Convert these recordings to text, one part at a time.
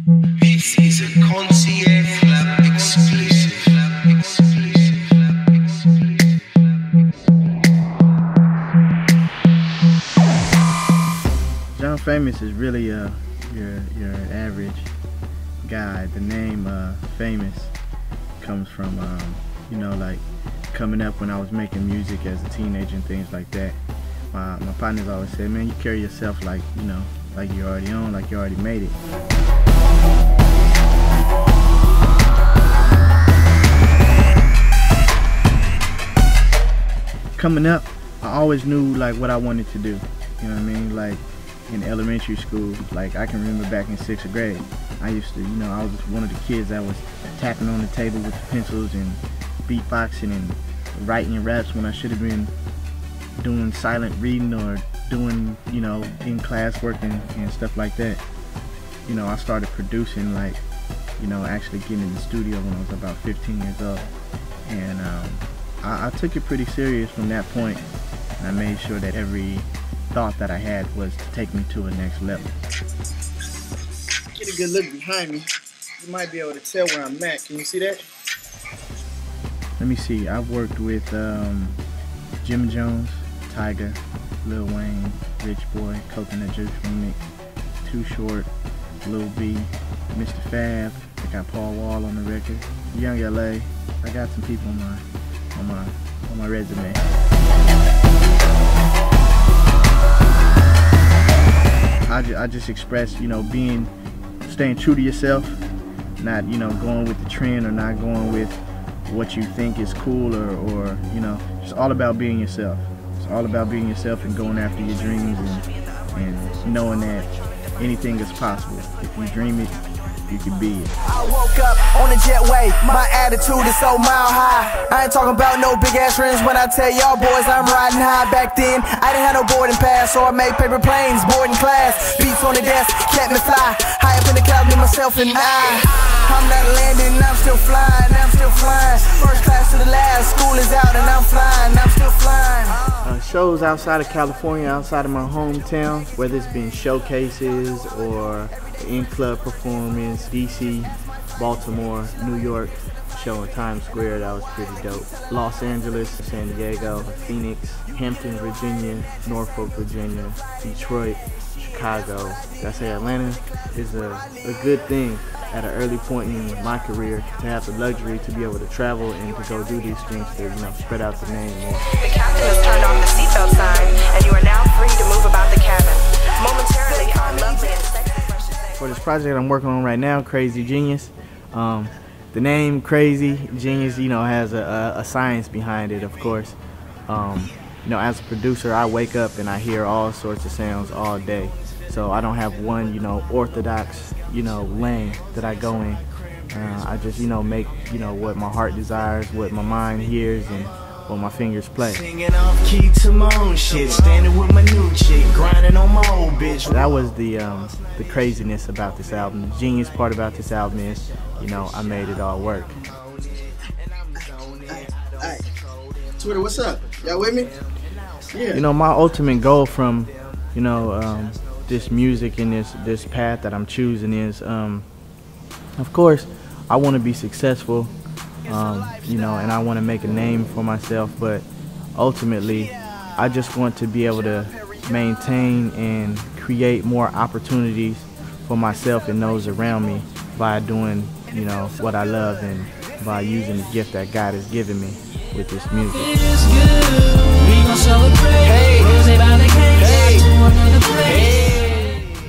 This is a concierge lab exclusive. Jon Famous is really your average guy. The name Famous comes from you know, like coming up when I was making music as a teenager and things like that. My partners always said, man, you carry yourself like, you know, like you're already on, like you already made it. Coming up, I always knew like what I wanted to do. You know what I mean? Like in elementary school, like I can remember back in 6th grade, I used to, you know, I was one of the kids that was tapping on the table with the pencils and beatboxing and writing raps when I should have been doing silent reading or doing, you know, in class working and stuff like that. You know, I started producing, like, you know, actually getting in the studio when I was about 15 years old. And I took it pretty serious from that point, and I made sure that every thought that I had was to take me to a next level. Get a good look behind me. You might be able to tell where I'm at. Can you see that? Let me see. I've worked with Jim Jones, Tiger, Lil Wayne, Rich Boy, Coconut Juice Remix, Too Short, Lil B, Mr. Fab. I got Paul Wall on the record. Young LA. I got some people on my resume. I just express, you know, staying true to yourself, not, you know, going with the trend or not going with what you think is cool or you know, it's all about being yourself. It's all about being yourself and going after your dreams and knowing that anything is possible. If you dream it, you can be it. I woke up on a jetway, my attitude is so mile high. I ain't talking about no big ass rims when I tell y'all boys I'm riding high. Back then, I didn't have no boarding pass, so I made paper planes, boarding class. Beats on the desk, kept me fly. High up in the clouds, me, myself, and I'm not landing, I'm still flying, I'm still flying. First class to the last, school is out and I'm flying, I'm still flying. Shows outside of California, outside of my hometown, whether it's been showcases or in-club performance, DC, Baltimore, New York, show in Times Square, that was pretty dope. Los Angeles, San Diego, Phoenix, Hampton, Virginia, Norfolk, Virginia, Detroit, Chicago. I say Atlanta is a good thing at an early point in my career to have the luxury to be able to travel and to go do these things to, you know, spread out the name more. The captain has turned on the seatbelt sign, and you are now free to move about the cabin. Momentarily, our lovely and sexy Fresh Exec. For this project I'm working on right now, Crazy Genius, the name Crazy Genius, you know, has a science behind it, of course. You know, as a producer, I wake up and I hear all sorts of sounds all day. So I don't have one, you know, orthodox, you know, lane that I go in. I just, you know, make, you know, what my heart desires, what my mind hears, and what my fingers play. Singing off key to my own shit, standing with my new chick, grinding on my old bitch. That was the craziness about this album. The genius part about this album is, you know, I made it all work. Hey, Twitter, what's up? Y'all with me? Yeah. You know, my ultimate goal from, you know, this music and this path that I'm choosing is, of course, I want to be successful, you know, and I want to make a name for myself, but ultimately, I just want to be able to maintain and create more opportunities for myself and those around me by doing, you know, what I love and by using the gift that God has given me with this music.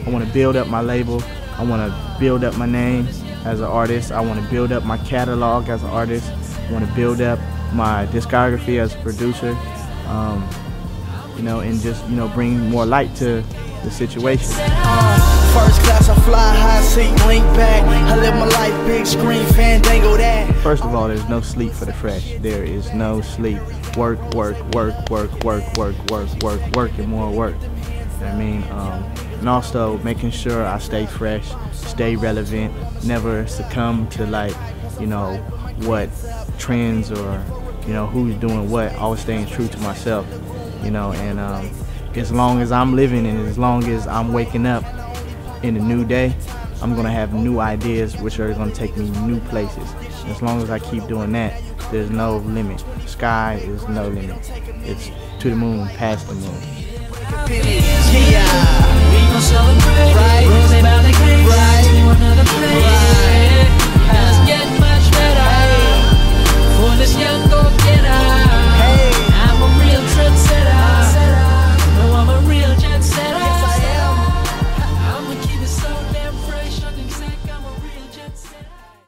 I want to build up my label. I want to build up my name as an artist. I want to build up my catalog as an artist. I want to build up my discography as a producer, you know, and just, you know, bring more light to the situation. First class, I fly high, seat, link back. I live my life, big screen, fandango that. First of all, there's no sleep for the fresh. There is no sleep. Work, work, work, work, work, work, work, work, work, and more work. You know what I mean? And also making sure I stay fresh, stay relevant, never succumb to, like, you know, what trends or, you know, who's doing what. Always staying true to myself, you know, and as long as I'm living and as long as I'm waking up in a new day, I'm gonna have new ideas which are gonna take me new places. As long as I keep doing that, there's no limit. Sky is no limit. It's to the moon, past the moon. We gon' celebrate, right? Rose about the cake, right? To another place.